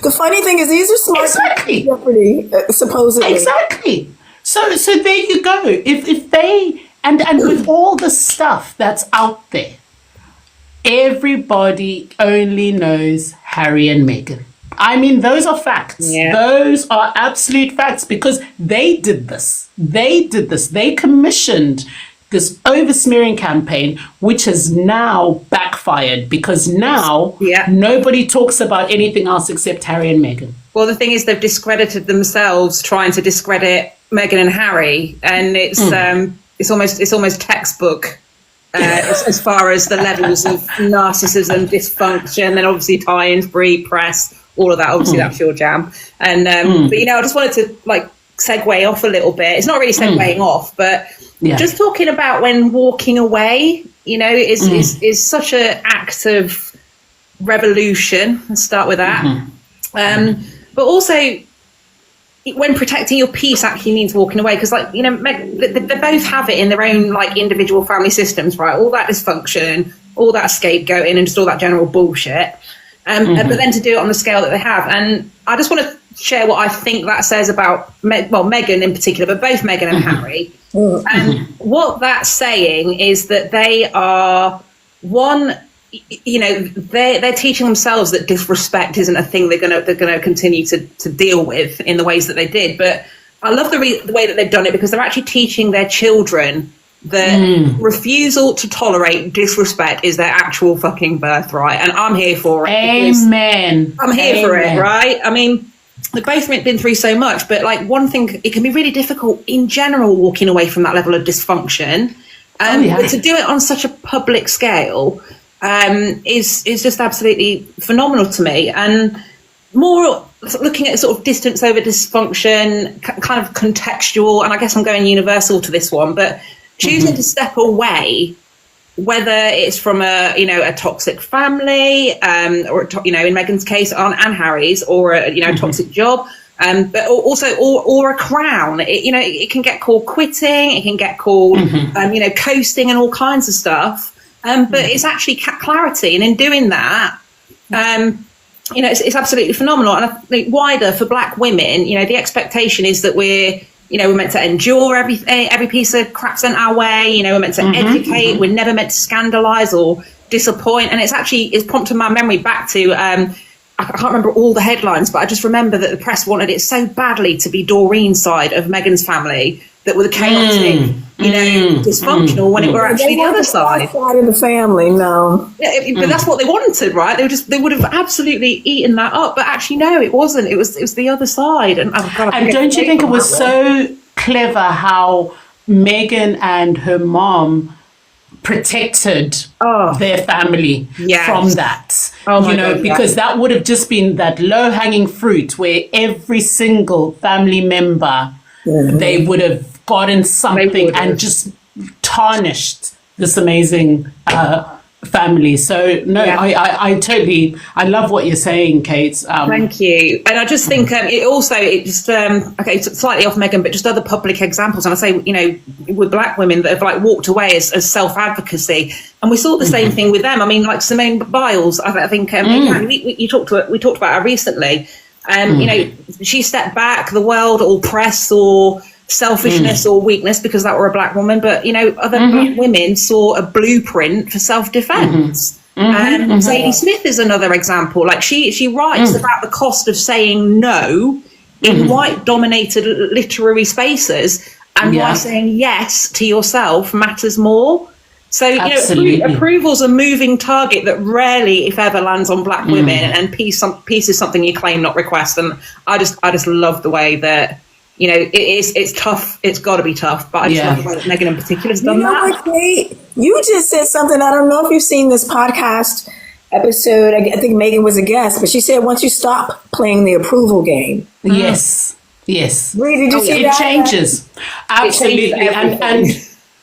The funny thing is, these are smart people on Jeopardy, supposedly. Exactly. So there you go. If they and with all the stuff that's out there, everybody only knows Harry and Meghan. I mean, those are facts. Yeah. Those are absolute facts, because they did this. They commissioned this over-smearing campaign, which has now backfired, because now nobody talks about anything else except Harry and Meghan. Well, the thing is, they've discredited themselves trying to discredit Meghan and Harry, and it's almost textbook as far as the levels of narcissism, dysfunction, and obviously tie-ins, Bree, press, all of that. Obviously, that's your jam. And but I just wanted to segue off a little bit. It's not really segueing off, but just talking about when walking away, is such an act of revolution. Let's start with that. But also, when protecting your peace actually means walking away, because they both have it in their own individual family systems, right? All that dysfunction, all that scapegoating, and just all that general bullshit. But then to do it on the scale that they have, and I just want to share what I think that says about Meghan in particular, but both Meghan and Harry. And what that's saying is that they are they're teaching themselves that disrespect isn't a thing they're gonna continue to deal with in the ways that they did. But I love the way that they've done it, because they're actually teaching their children that refusal to tolerate disrespect is their actual fucking birthright, and I'm here for it. Amen. I'm here for it, right? I mean, they've both been through so much, but one thing, it can be really difficult in general walking away from that level of dysfunction. But to do it on such a public scale is just absolutely phenomenal to me. And more looking at sort of distance over dysfunction, kind of contextual, and I guess I'm going universal to this one, but choosing to step away, whether it's from a toxic family, or in Meghan's case, and Harry's, or a toxic job, but also or a crown. It can get called quitting, it can get called coasting, and all kinds of stuff. But it's actually clarity, and in doing that, it's absolutely phenomenal. And I think wider for Black women, the expectation is that we're meant to endure every piece of crap sent our way. We're meant to educate. We're never meant to scandalise or disappoint. And it's prompted my memory back to, I can't remember all the headlines, but I just remember that the press wanted it so badly to be Doreen's side of Meghan's family that were the chaotic, dysfunctional, when it were actually the other side. Side of the family, no. Yeah, but that's what they wanted, right? They would have absolutely eaten that up, but actually, no, it wasn't. It was the other side. And don't you think it was so clever how Meghan and her mom protected Oh. their family Yes. from that. Oh my You know, God, yeah. because that would have just been that low-hanging fruit where every single family member, they would have gotten something would have. and just tarnished this amazing family. So no, Yeah. I totally, I love what you're saying, Kate. Thank you. And I just think it just okay, so slightly off Meghan, but just other public examples. And I say, you know, with black women that have like walked away as self-advocacy, and we saw the same thing with them. I mean, like Simone Biles, I think we talked about her recently. You know, she stepped back. The world or press or selfishness or weakness because that were a black woman, but you know, other black women saw a blueprint for self-defense. Zadie Smith is another example. Like she writes about the cost of saying no in white-dominated literary spaces, and why saying yes to yourself matters more. So you know, approval's a moving target that rarely, if ever, lands on black women. And peace is something you claim, not request. And I just love the way that. You know, it's tough. It's got to be tough. But I just love the way that Meghan in particular has done that. What, Kate? You just said something. I don't know if you've seen this podcast episode. I think Meghan was a guest, but she said once you stop playing the approval game. Yes. Bree, did you see it that? changes. Absolutely.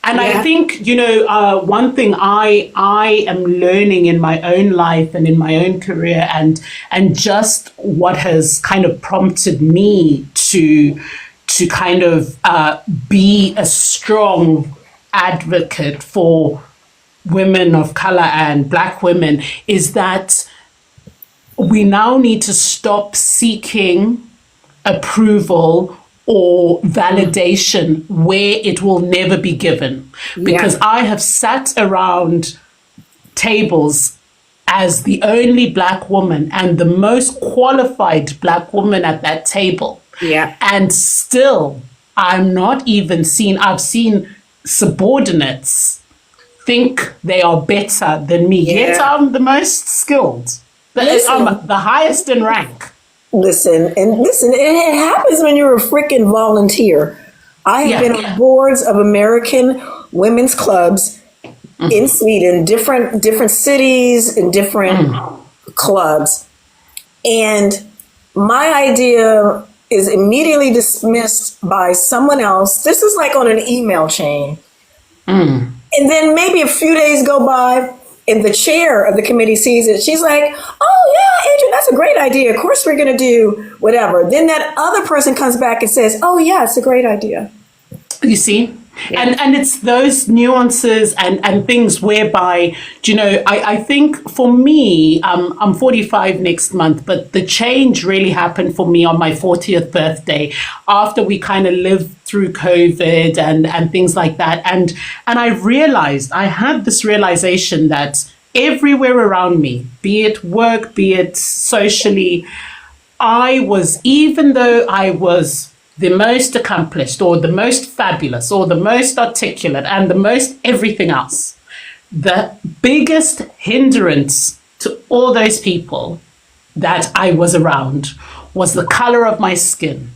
And I think, you know, one thing I am learning in my own life and in my own career and just what has kind of prompted me to kind of be a strong advocate for women of color and black women is that we now need to stop seeking approval or validation where it will never be given. Because I have sat around tables as the only black woman and the most qualified black woman at that table. Yeah. And still, I'm not even seen. I've seen subordinates think they are better than me. Yet I'm the most skilled. I'm the highest in rank. Listen, it happens when you're a freaking volunteer. I have been on boards of American women's clubs in Sweden, different cities and different clubs. And my idea is immediately dismissed by someone else. This is like on an email chain. And then maybe a few days go by and the chair of the committee sees it. She's like, oh yeah, Adrianne, that's a great idea. Of course we're going to do whatever. Then that other person comes back and says, oh yeah, it's a great idea. You see? Yeah. And it's those nuances and things whereby, you know, I think for me, I'm 45 next month, but the change really happened for me on my 40th birthday after we kind of lived through COVID and things like that. And I had this realization that everywhere around me, be it work, be it socially, even though I was the most accomplished or the most fabulous or the most articulate and the most everything else, the biggest hindrance to all those people that I was around was the color of my skin.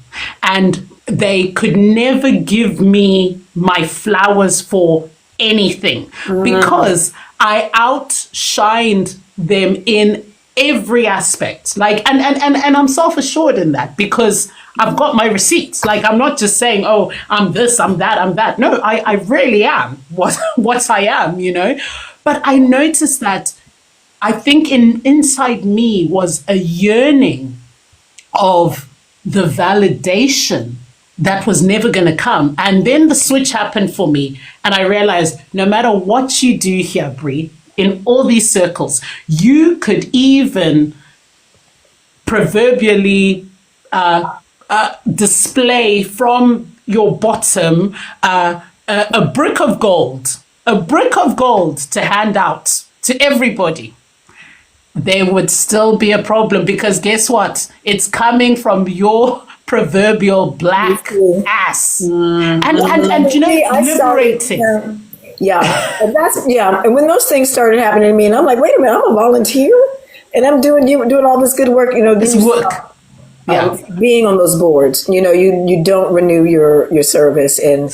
And they could never give me my flowers for anything because I outshined them in every aspect. Like, and I'm self-assured in that because I've got my receipts. Like, I'm not just saying, oh, I'm this, I'm that, I'm that. No, I really am what I am, you know. But I noticed that I think inside me was a yearning of the validation that was never going to come. And then the switch happened for me. And I realized no matter what you do here, Bree, in all these circles, you could even proverbially display from your bottom a brick of gold to hand out to everybody. There would still be a problem because guess what? It's coming from your proverbial black ass. And you know, liberating. And when those things started happening to me, and I'm like, wait a minute, I'm a volunteer, and I'm doing all this good work. You know, this work. Being on those boards, you know, you don't renew your service, and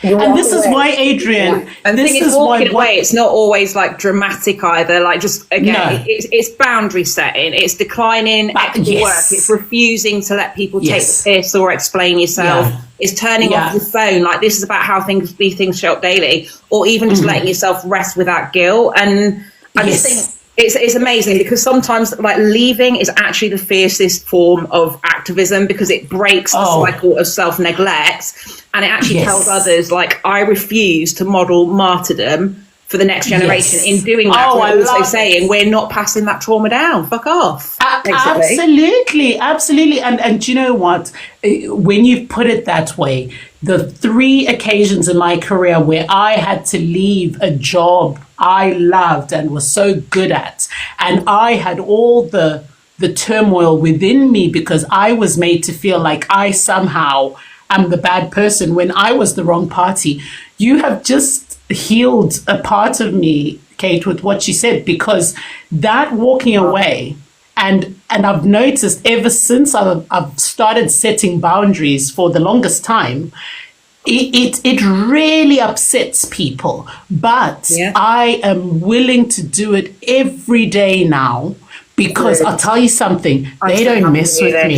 And this is why, Adrian, and the this thing is, is why walking away, it's not always like dramatic either. Like, just again, No. it's boundary setting, it's declining extra work, it's refusing to let people take the piss or explain yourself. It's turning off your phone. Like, this is about how these things show up daily, or even just letting yourself rest without guilt. And I just think it's amazing, because sometimes like leaving is actually the fiercest form of activism, because it breaks the cycle of self-neglect, and it actually tells others, like, I refuse to model martyrdom for the next generation. In doing that, we're also saying we're not passing that trauma down. Fuck off. Absolutely. And do you know what? When you put it that way, the 3 occasions in my career where I had to leave a job I loved and was so good at, and I had all the turmoil within me because I was made to feel like I somehow am the bad person when I was the wrong party. You have just healed a part of me, Kate, with what you said, because that walking away, and I've noticed ever since I've started setting boundaries for the longest time, it really upsets people, but I am willing to do it every day now, because I'll tell you something, they don't mess with me.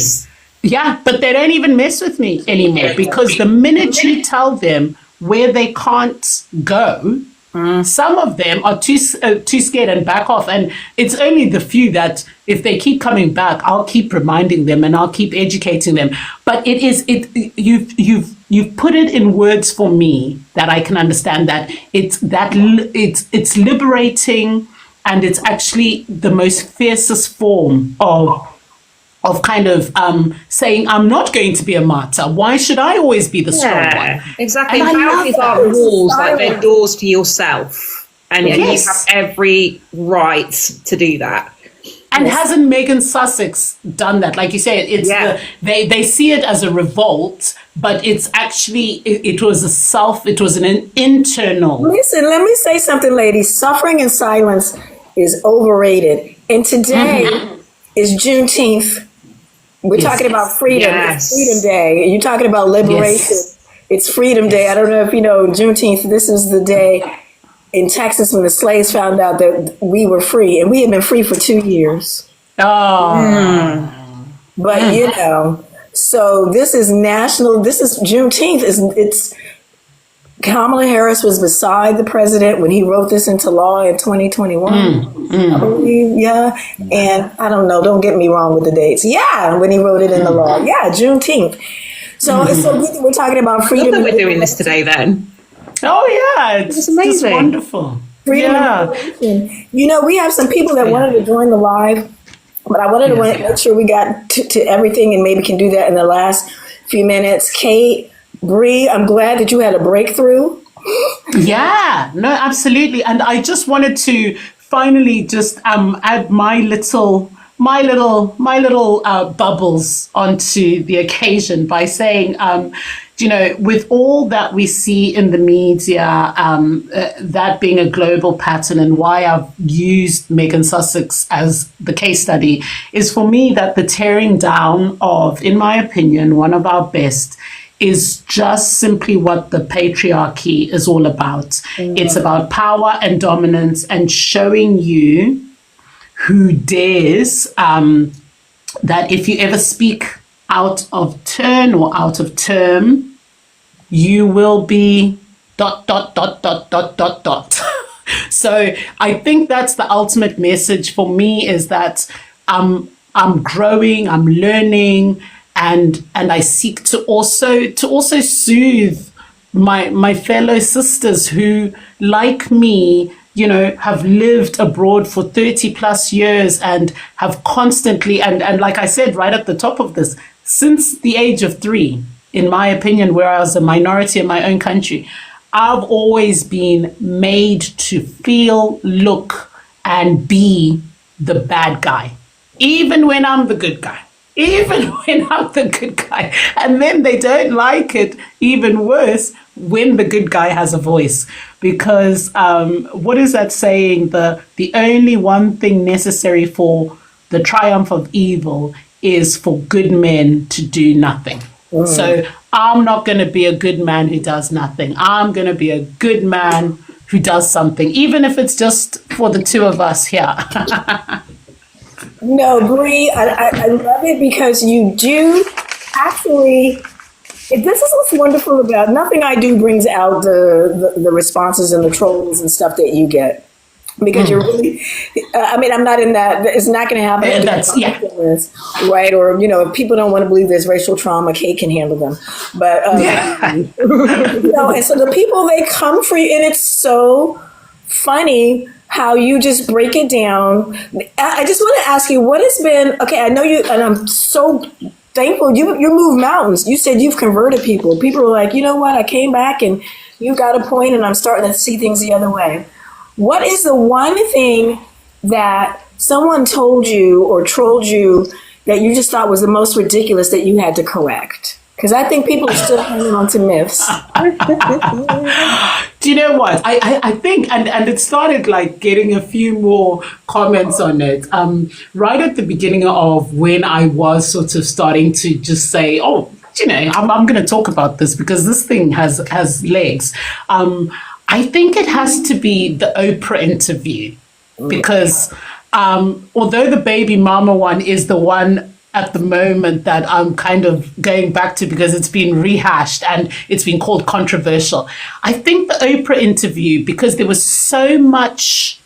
Yeah, but they don't even mess with me anymore, because the minute you tell them where they can't go, some of them are too scared and back off. And it's only the few that, if they keep coming back, I'll keep reminding them and I'll keep educating them. But you've put it in words for me that I can understand, that it's liberating, and it's actually the most fiercest form of kind of saying, I'm not going to be a martyr. Why should I always be the strong one? Exactly. Boundaries are walls, like they're doors to yourself. And you have every right to do that. And hasn't Meghan Sussex done that? Like you say, it's they see it as a revolt, but it's actually, it was an internal. Listen, let me say something, ladies. Suffering in silence is overrated. And today is Juneteenth. We're talking about freedom. It's Freedom Day. You're talking about liberation. It's Freedom Day. I don't know if you know, Juneteenth, this is the day in Texas when the slaves found out that we were free. And we had been free for 2 years. But, you know, so this is national. This is Juneteenth. It's Kamala Harris was beside the president when he wrote this into law in 2021, I believe. And I don't know, don't get me wrong with the dates. When he wrote it in the law. Juneteenth. So we're talking about freedom. Look that we're doing this today then. It's amazing. It's wonderful. Freedom of information. You know, we have some people that wanted to join the live, but I wanted to make sure we got to everything, and maybe can do that in the last few minutes. Kate, Bree, I'm glad that you had a breakthrough. No, absolutely. And I just wanted to finally just add my little bubbles onto the occasion by saying, you know, with all that we see in the media, that being a global pattern, and why I've used Meghan Sussex as the case study, is for me that the tearing down of, in my opinion, one of our best, is just simply what the patriarchy is all about. It's about power and dominance, and showing you who dares, that if you ever speak out of turn or out of term, you will be ... So I think that's the ultimate message for me, is that I'm growing, I'm learning, and I seek to also soothe my fellow sisters who, like me, you know, have lived abroad for 30 plus years and have constantly, and like I said right at the top of this, since the age of 3, in my opinion, where I was a minority in my own country, I've always been made to feel, look, and be the bad guy, even when I'm the good guy. And then they don't like it even worse when the good guy has a voice. Because what is that saying? The only one thing necessary for the triumph of evil is for good men to do nothing. So I'm not going to be a good man who does nothing. I'm going to be a good man who does something, even if it's just for the two of us here. No, Bree, I love it because you do actually. This is what's wonderful about nothing I do brings out the responses and the trolls and stuff that you get. Because you're really, I mean, I'm not in that. It's not going to happen. Right? Or if people don't want to believe there's racial trauma, Kate can handle them. But and so the people, they come for you, and it's so funny how you just break it down. I just want to ask you, what has been? Okay, I know you, and I'm so thankful you move mountains. You said you've converted people. People are like, you know what? I came back, and you got a point, and I'm starting to see things the other way. What is the one thing that someone told you or trolled you that you just thought was the most ridiculous that you had to correct? Because I think people are still hanging on to myths. Do you know what? I think, and it started like getting a few more comments on it. Right at the beginning of when I was sort of starting to just say, oh, I'm going to talk about this because this thing has legs. I think it has to be the Oprah interview because although the baby mama one is the one at the moment that I'm kind of going back to because it's been rehashed and it's been called controversial. I think the Oprah interview, because there was so much,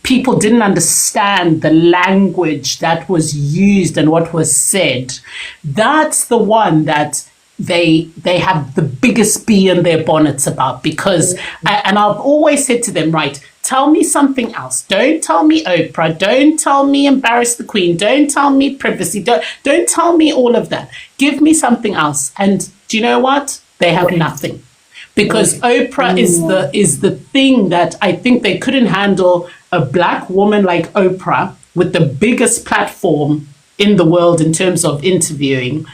people didn't understand the language that was used and what was said. That's the one that they have the biggest bee in their bonnets about because, and I've always said to them, right, tell me something else. Don't tell me Oprah. Don't tell me embarrass the Queen. Don't tell me privacy. Don't tell me all of that. Give me something else. And do you know what? They have nothing. Because Oprah is the thing that I think they couldn't handle a black woman like Oprah with the biggest platform in the world in terms of interviewing,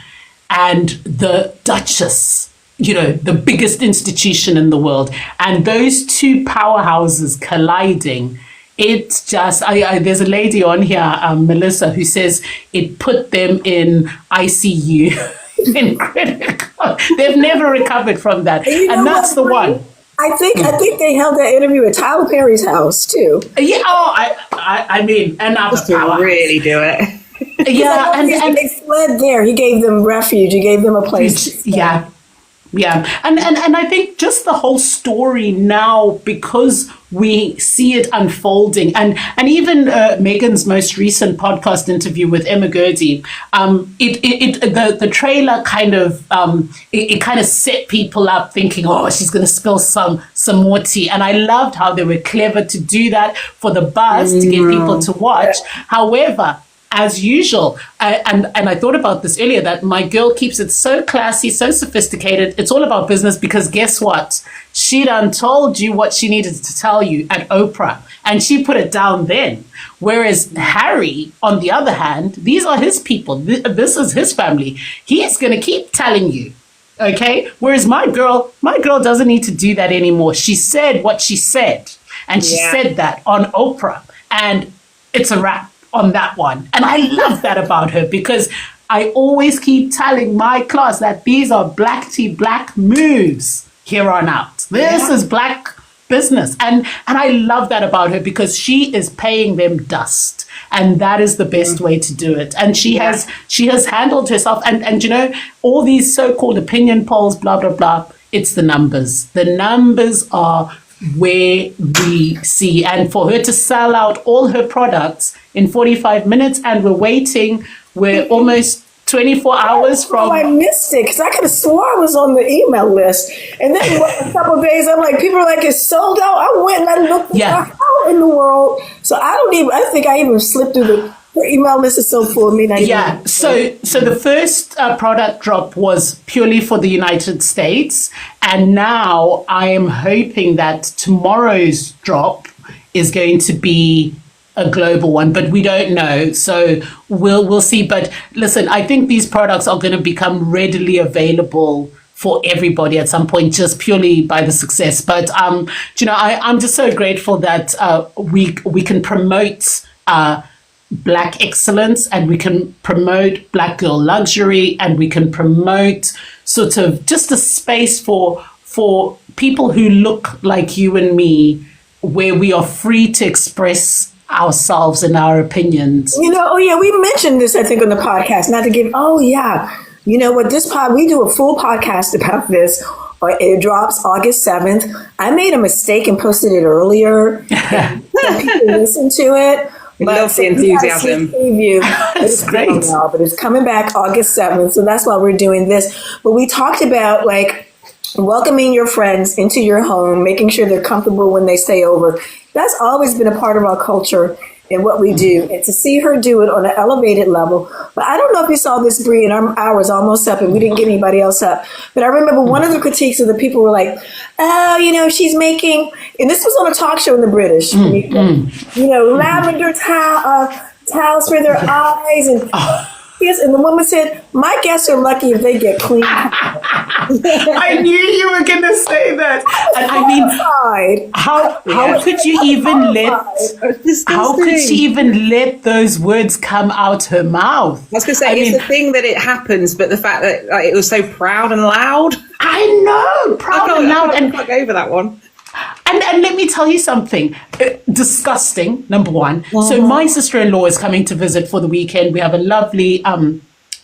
and the Duchess, the biggest institution in the world, and those two powerhouses colliding. It's just, there's a lady on here, Melissa, who says it put them in ICU. In critical. They've never recovered from that. And that's the one. I think they held that interview at Tyler Perry's house too. Yeah, I mean, another power. Really do it. Yeah, and they fled there. He gave them refuge. He gave them a place. Yeah. And I think just the whole story now, because we see it unfolding, and even Meghan's most recent podcast interview with Emma Gurdey, the trailer kind of it kind of set people up thinking, oh, she's going to spill some more tea. And I loved how they were clever to do that for the buzz to get people to watch. However, as usual, and I thought about this earlier, that my girl keeps it so classy, so sophisticated. It's all about business because guess what? She done told you what she needed to tell you at Oprah, and she put it down then. Whereas Harry, on the other hand, these are his people. This is his family. He's going to keep telling you. Okay. Whereas my girl doesn't need to do that anymore. She said what she said, and she said that on Oprah, and it's a wrap on that one. And I love that about her because I always keep telling my class that these are black tea, black moves here on out. This is black business. And I love that about her because she is paying them dust. And that is the best way to do it. And she has handled herself. And all these so-called opinion polls, blah, blah, blah, it's the numbers. The numbers are where we see, and for her to sell out all her products in 45 minutes, and we're almost 24 hours from. I missed it because I could have swore I was on the email list, and then a couple of days I'm like, people are like, it's sold out. I went and I looked how in the world. So I think I even slipped through the email list is so full of me. So the first product drop was purely for the United States, and now I am hoping that tomorrow's drop is going to be a global one, but we don't know. So we'll see. But listen, I think these products are going to become readily available for everybody at some point, just purely by the success. But I'm just so grateful that we can promote Black excellence, and we can promote Black girl luxury, and we can promote sort of just a space for people who look like you and me, where we are free to express ourselves and our opinions. We mentioned this, I think, on the podcast, not to give, you know what, we do a full podcast about this. It drops August 7th. I made a mistake and posted it earlier. People listen to it. We love the enthusiasm. It's great. But it's coming back August 7th. So that's why we're doing this. But we talked about welcoming your friends into your home, making sure they're comfortable when they stay over. That's always been a part of our culture and what we do. And to see her do it on an elevated level. But I don't know if you saw this, Bree, and our hour's almost up and we didn't get anybody else up. But I remember one of the critiques of the people were like, she's making, and this was on a talk show in the British, lavender towels for their eyes. And yes, and the woman said, my guests are lucky if they get clean. I knew you were going to say that. And I mean, how could you even let those words come out her mouth? I was going to say, it's the thing that it happens, but the fact that it was so proud and loud. I know, proud and loud. And I over that one. And let me tell you something disgusting, number one. So my sister-in-law is coming to visit for the weekend. We have a lovely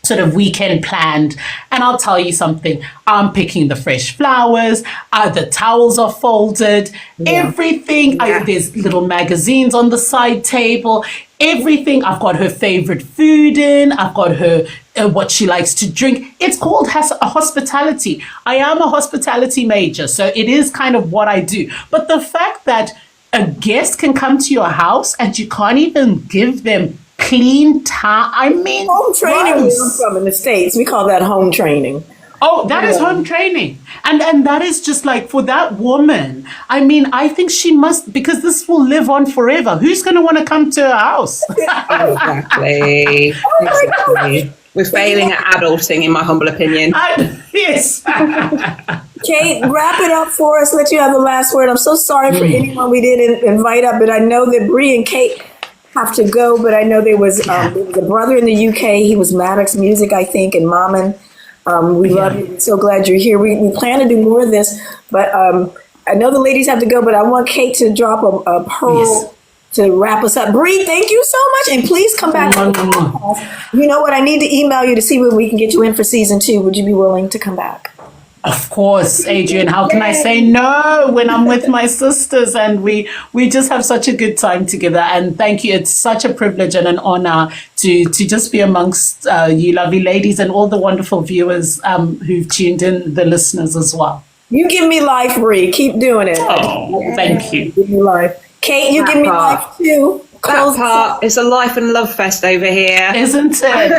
sort of weekend planned. And I'll tell you something. I'm picking the fresh flowers. The towels are folded. Everything. There's little magazines on the side table. Everything. I've got her favorite food in. I've got her what she likes to drink. It's called a hospitality. I am a hospitality major, so it is kind of what I do. But the fact that a guest can come to your house and you can't even give them clean time. I mean, home training we come from in the States. We call that home training. Oh, that is home training. And that is just for that woman. I mean, I think she must, because this will live on forever. Who's going to want to come to her house? Exactly. We're failing at adulting, in my humble opinion. Yes. Kate, wrap it up for us. Let you have the last word. I'm so sorry for anyone we didn't invite up, but I know that Bree and Kate have to go. But I know there was a brother in the UK. He was Maddox Music, I think, and Mammon. We love you. We're so glad you're here. We plan to do more of this, but I know the ladies have to go, but I want Kate to drop a pearl to wrap us up. Bree, thank you so much. And please come back. You know what? I need to email you to see when we can get you in for season 2. Would you be willing to come back? Of course, Adrianne. How can I say no when I'm with my sisters and we just have such a good time together? And thank you. It's such a privilege and an honor to just be amongst you lovely ladies and all the wonderful viewers who've tuned in, the listeners as well. You give me life, Bree. Keep doing it. Oh, thank you. Give me life. Kate, you give me life too. That part, it's a life and love fest over here. Isn't it?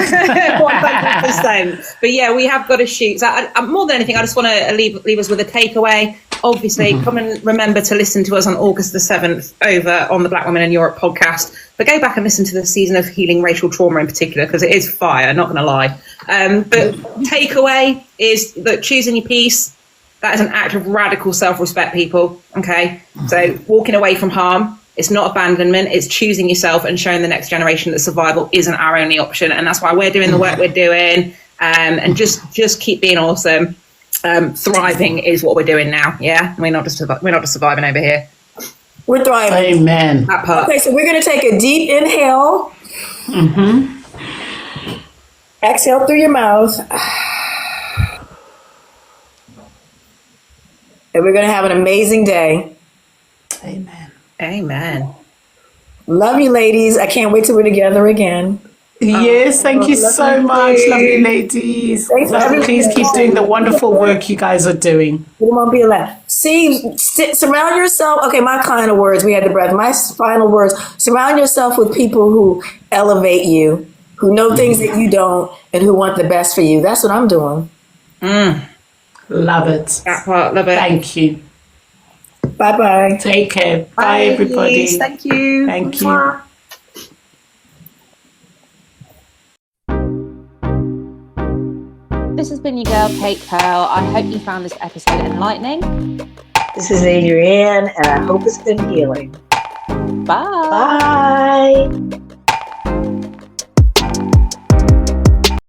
100%. But yeah, we have got to shoot. So more than anything, I just want to leave us with a takeaway. Obviously, come and remember to listen to us on August the 7th over on the Black Women in Europe podcast. But go back and listen to the season of Healing Racial Trauma in particular, because it is fire, not going to lie. But takeaway is that choosing your peace, that is an act of radical self-respect, people. Okay? So walking away from harm, it's not abandonment, it's choosing yourself and showing the next generation that survival isn't our only option. And that's why we're doing the work we're doing. And just keep being awesome. Thriving is what we're doing now. Yeah, we're not just surviving over here. We're thriving. Amen. That part. Okay, so we're going to take a deep inhale. Exhale through your mouth. And we're going to have an amazing day. Amen. Amen. Love you, ladies. I can't wait till we're together again. Yes, thank you so much, lovely ladies. Please keep doing the wonderful work you guys are doing. It won't be allowed. Surround yourself. Okay, my final words. We had the breath. My final words. Surround yourself with people who elevate you, who know things that you don't, and who want the best for you. That's what I'm doing. Love it. That part, love it. Thank you. Bye-bye. Take care. Bye everybody. Thank you. Thank you. This has been your girl, Kate Pearl. I hope you found this episode enlightening. This is Adrianne, and I hope it's been healing. Bye. Bye.